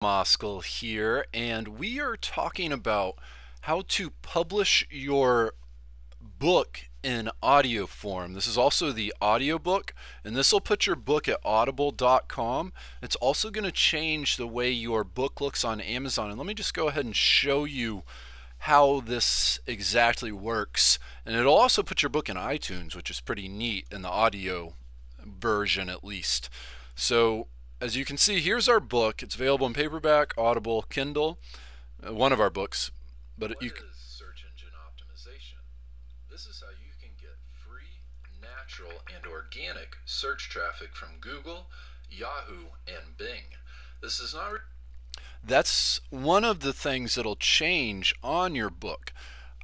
Moskal here, and we are talking about how to publish your book in audio form. This is also the audiobook, and this will put your book at audible.com. It's also going to change the way your book looks on Amazon. And let me just go ahead and show you how this exactly works. And it'll also put your book in iTunes, which is pretty neat in the audio version at least. So as you can see, here's our book. It's available in paperback, Audible, Kindle, one of our books. But What is search engine optimization? This is how you can get free, natural, and organic search traffic from Google, Yahoo, and Bing. This is not. That's one of the things that'll change on your book.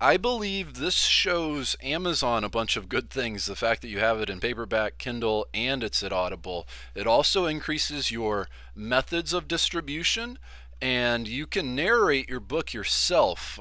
I believe this shows Amazon a bunch of good things. The fact that you have it in paperback, Kindle, and it's at Audible. It also increases your methods of distribution, and you can narrate your book yourself.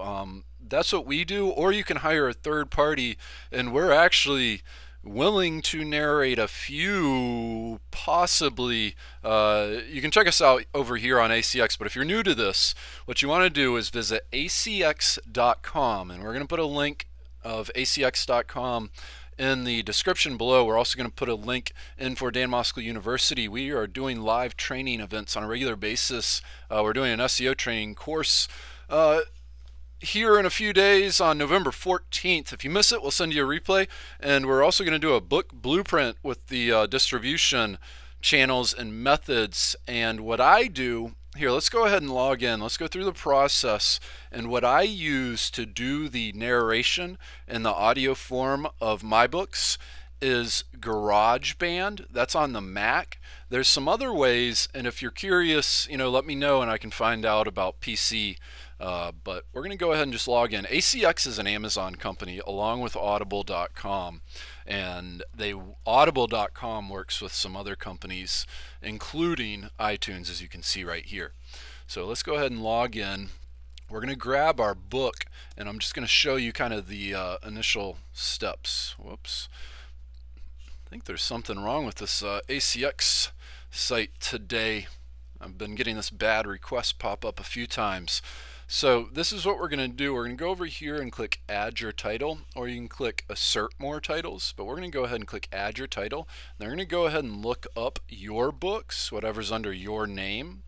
That's what we do, or you can hire a third party, and we're actually willing to narrate a few, possibly. You can check us out over here on ACX, but if you're new to this, what you want to do is visit acx.com, and we're going to put a link of acx.com in the description below. We're also going to put a link in for Dan Moskal University. We are doing live training events on a regular basis. We're doing an SEO training course here in a few days on November 14th. If you miss it, we'll send you a replay. And we're also going to do a book blueprint with the distribution channels and methods. And what I do here, let's go ahead and log in. Let's go through the process. And what I use to do the narration in the audio form of my books is GarageBand. That's on the Mac. There's some other ways, and if you're curious, let me know and I can find out about PC. But we're going to go ahead and just log in. ACX is an Amazon company along with Audible.com, and Audible.com works with some other companies, including iTunes, as you can see right here. So let's go ahead and log in. We're going to grab our book, and I'm just going to show you kind of the initial steps. Whoops. I think there's something wrong with this ACX site today. I've been getting this bad request pop up a few times. So this is what we're going to do. We're going to go over here and click Add Your Title, or you can click Assert More Titles, but we're going to go ahead and click Add Your Title. They're going to go ahead and look up your books, whatever's under your name.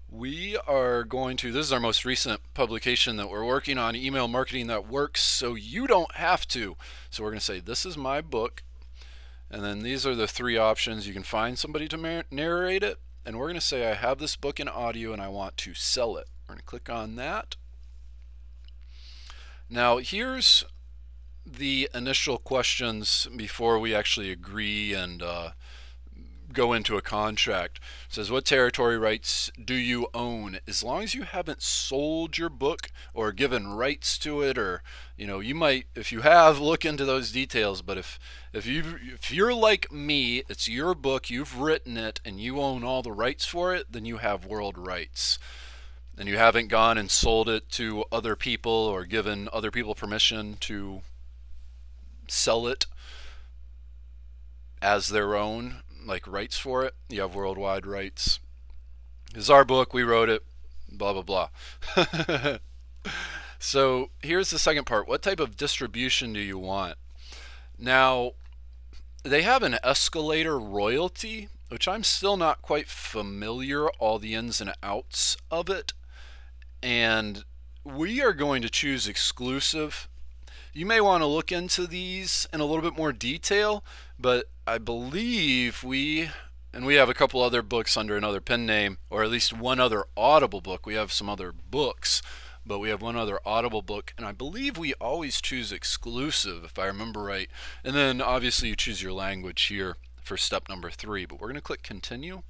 We are going to, this is our most recent publication that we're working on, Email Marketing That Works, so you don't have to. So we're going to say, this is my book, and then these are the three options. You can find somebody to narrate it, and we're going to say, I have this book in audio and I want to sell it. We're going to click on that. Now here's the initial questions before we actually agree and go into a contract. It says, what territory rights do you own? As long as you haven't sold your book or given rights to it, or you might, if you have, look into those details. But if you're like me, it's your book, you've written it, and you own all the rights for it, then you have world rights. And you haven't gone and sold it to other people or given other people permission to sell it as their own, like rights for it, you have worldwide rights. It's our book, we wrote it, blah blah blah. So here's the second part. What type of distribution do you want? Now they have an escalator royalty, which I'm still not quite familiar all the ins and outs of it, and we are going to choose exclusive. You may want to look into these in a little bit more detail, but I believe we have a couple other books under another pen name, or at least one other Audible book. We have some other books, but we have one other Audible book, and I believe we always choose exclusive, if I remember right. And then obviously you choose your language here for step number 3, but we're going to click continue.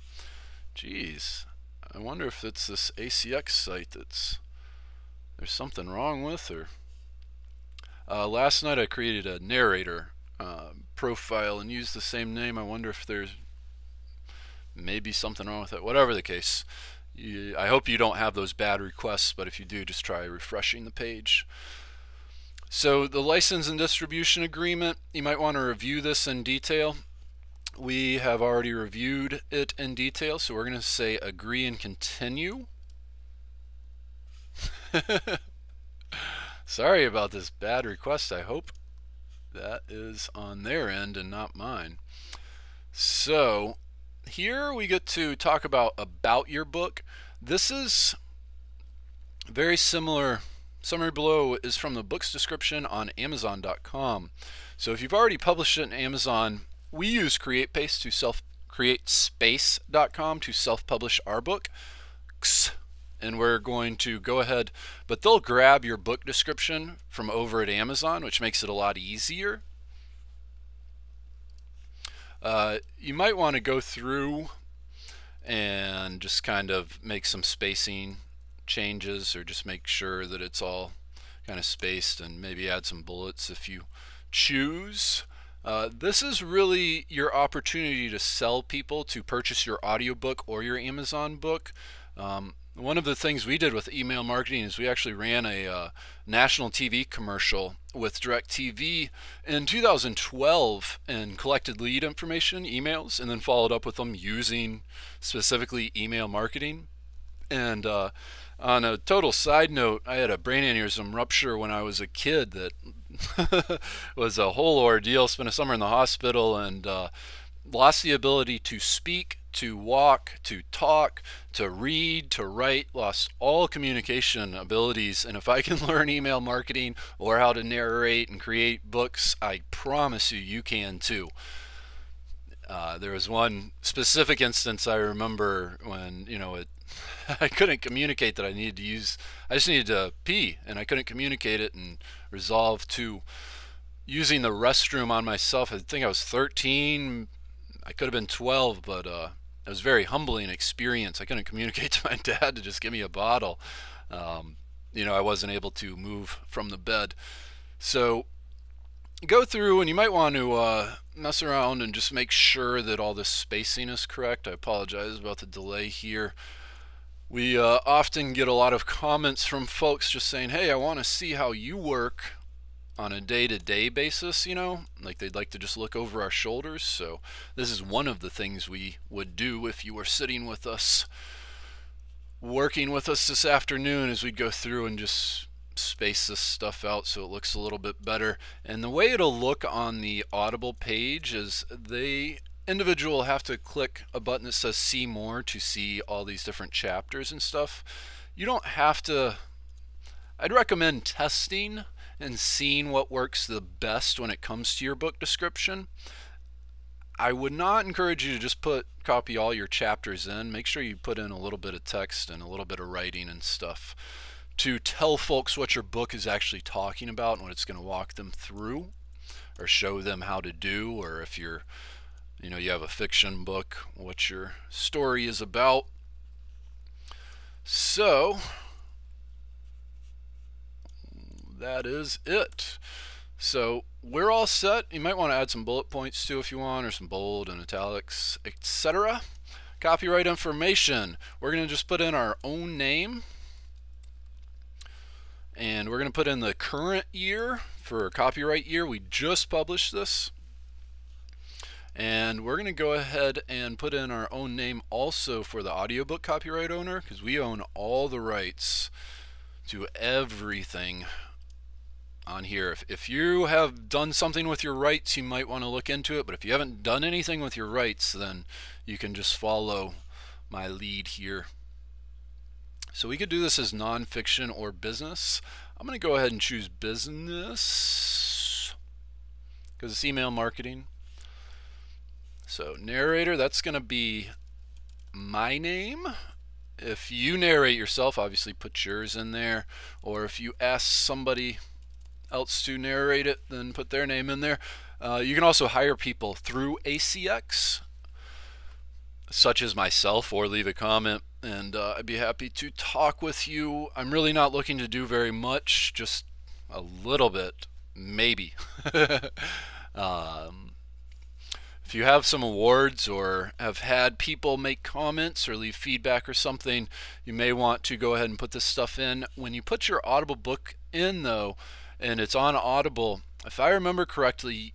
Geez, I wonder if it's this ACX site there's something wrong with, or last night I created a narrator profile and used the same name. I wonder if there's maybe something wrong with it. Whatever the case, I hope you don't have those bad requests, but if you do, just try refreshing the page. So the license and distribution agreement, you might want to review this in detail. We have already reviewed it in detail, so we're going to say agree and continue. Sorry about this bad request. I hope that is on their end and not mine. So here we get to talk about your book. This is very similar. Summary below is from the book's description on Amazon.com. So if you've already published it in Amazon, we use CreateSpace.com to self-publish our book. And we're going to go ahead, but they'll grab your book description from over at Amazon, which makes it a lot easier. You might want to go through and just kind of make some spacing changes, or just make sure that it's all kind of spaced, and maybe add some bullets if you choose. This is really your opportunity to sell people to purchase your audiobook or your Amazon book. One of the things we did with email marketing is we actually ran a national TV commercial with DirecTV in 2012 and collected lead information, emails, and then followed up with them using specifically email marketing. And on a total side note, I had a brain aneurysm rupture when I was a kid that was a whole ordeal. Spent a summer in the hospital and lost the ability to speak, to walk, to talk, to read, to write, lost all communication abilities. And if I can learn email marketing or how to narrate and create books, I promise you can too. There was one specific instance I remember when, I couldn't communicate that I just needed to pee, and I couldn't communicate it, and resolved to using the restroom on myself. I think I was 13, I could have been 12, but it was a very humbling experience. I couldn't communicate to my dad to just give me a bottle. I wasn't able to move from the bed. So go through, and you might want to mess around and just make sure that all this spacing is correct. I apologize about the delay here. We often get a lot of comments from folks just saying, hey, I want to see how you work on a day-to-day basis, like they'd like to just look over our shoulders. So this is one of the things we would do if you were sitting with us, working with us this afternoon, as we'd go through and just space this stuff out so it looks a little bit better. And the way it'll look on the Audible page is the individual will have to click a button that says see more to see all these different chapters and stuff. You don't have to. I'd recommend testing and seeing what works the best when it comes to your book description. I would not encourage you to just copy all your chapters in. Make sure you put in a little bit of text and a little bit of writing and stuff to tell folks what your book is actually talking about and what it's going to walk them through, or show them how to do, or if you have a fiction book, what your story is about. So that is it. So we're all set. You might want to add some bullet points too if you want, or some bold and italics, etc. Copyright information. We're going to just put in our own name, and we're going to put in the current year for copyright year. We just published this. And we're going to go ahead and put in our own name also for the audiobook copyright owner, because we own all the rights to everything on here. If you have done something with your rights, you might want to look into it, but if you haven't done anything with your rights, then you can just follow my lead here. So we could do this as nonfiction or business. I'm going to go ahead and choose business because it's email marketing. So narrator, that's going to be my name. If you narrate yourself, obviously put yours in there, or if you ask somebody else to narrate it, then put their name in there. You can also hire people through ACX, such as myself, or leave a comment, and I'd be happy to talk with you. I'm really not looking to do very much, just a little bit, maybe. If you have some awards or have had people make comments or leave feedback or something, you may want to go ahead and put this stuff in. When you put your Audible book in though, and it's on Audible, if I remember correctly,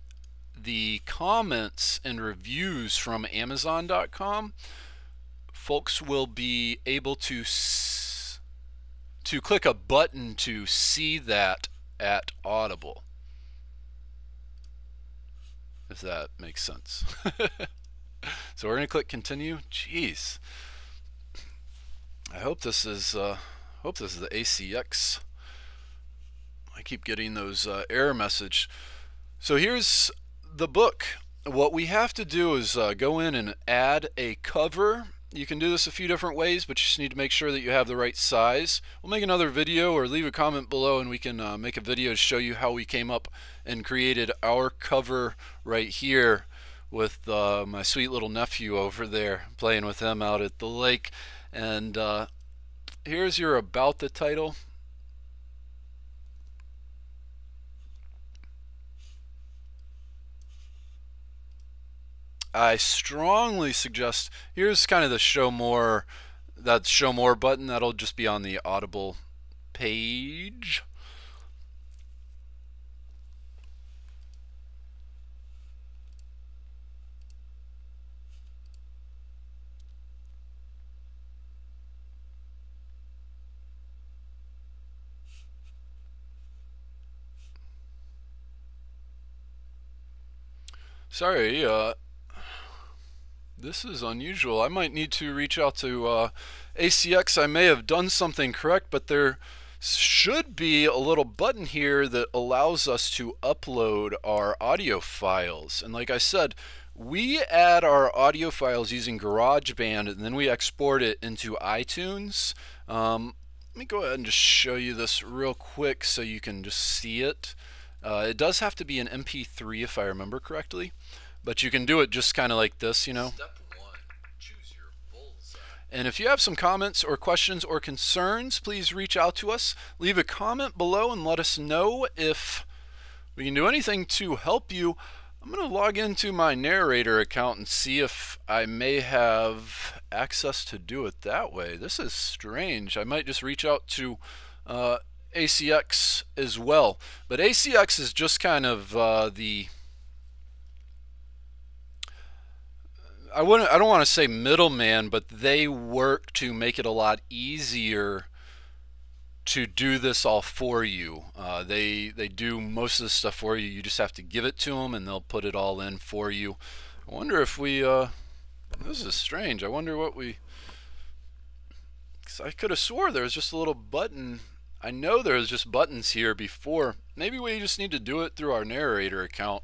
the comments and reviews from Amazon.com, folks will be able to click a button to see that at Audible, if that makes sense. So we're going to click continue. Jeez. I hope this is the ACX. I keep getting those error message. So here's the book. What we have to do is go in and add a cover. You can do this a few different ways, but you just need to make sure that you have the right size. We'll make another video, or leave a comment below and we can make a video to show you how we came up and created our cover right here with my sweet little nephew over there, playing with him out at the lake. And here's your about the title. I strongly suggest, here's kind of the show more, that show more button. That'll just be on the Audible page. Sorry, this is unusual. I might need to reach out to ACX. I may have done something correct, but there should be a little button here that allows us to upload our audio files. And like I said, we add our audio files using GarageBand, and then we export it into iTunes. Let me go ahead and just show you this real quick so you can just see it. It does have to be an MP3 if I remember correctly, but you can do it just kind of like this, you know. Step 1. Choose your bullseye. And if you have some comments or questions or concerns, please reach out to us. Leave a comment below and let us know if we can do anything to help you. I'm going to log into my narrator account and see if I may have access to do it that way. This is strange. I might just reach out to ACX as well. But ACX is just kind of the, I don't want to say middleman, but they work to make it a lot easier to do this all for you. They do most of the stuff for you. You just have to give it to them and they'll put it all in for you. I wonder if we this is strange. I wonder what we, because I could have swore there was just a little button. I know there was just buttons here before. Maybe we just need to do it through our narrator account.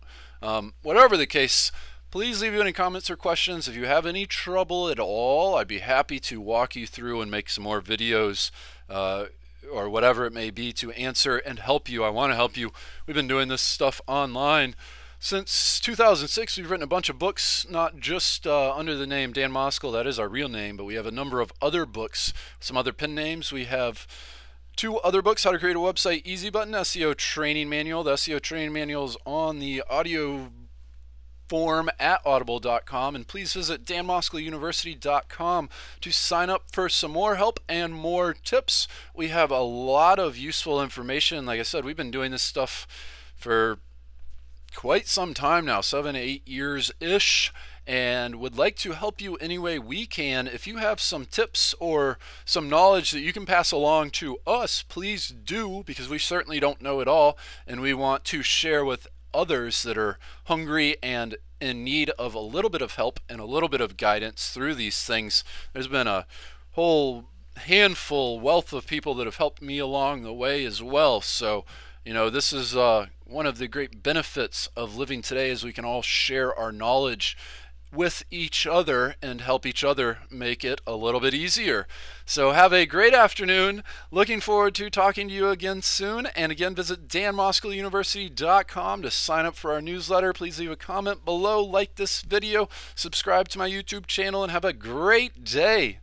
Whatever the case, please leave any comments or questions. If you have any trouble at all, I'd be happy to walk you through and make some more videos or whatever it may be to answer and help you. I want to help you. We've been doing this stuff online since 2006. We've written a bunch of books, not just under the name Dan Moskal, that is our real name, but we have a number of other books, some other pen names. We have 2 other books: How to Create a Website Easy Button, SEO Training Manual. The SEO Training Manual is on the audio form at audible.com, and please visit danmoskaluniversity.com to sign up for some more help and more tips. We have a lot of useful information. Like I said, we've been doing this stuff for quite some time now, 7 to 8 years-ish, and would like to help you any way we can. If you have some tips or some knowledge that you can pass along to us, please do, because we certainly don't know it all, and we want to share with others that are hungry and in need of a little bit of help and a little bit of guidance through these things. There's been a whole wealth of people that have helped me along the way as well. So, you know, this is one of the great benefits of living today, is we can all share our knowledge with each other and help each other make it a little bit easier. So have a great afternoon. Looking forward to talking to you again soon. And again, visit danmoskaluniversity.com to sign up for our newsletter. Please leave a comment below, like this video, subscribe to my YouTube channel, and have a great day.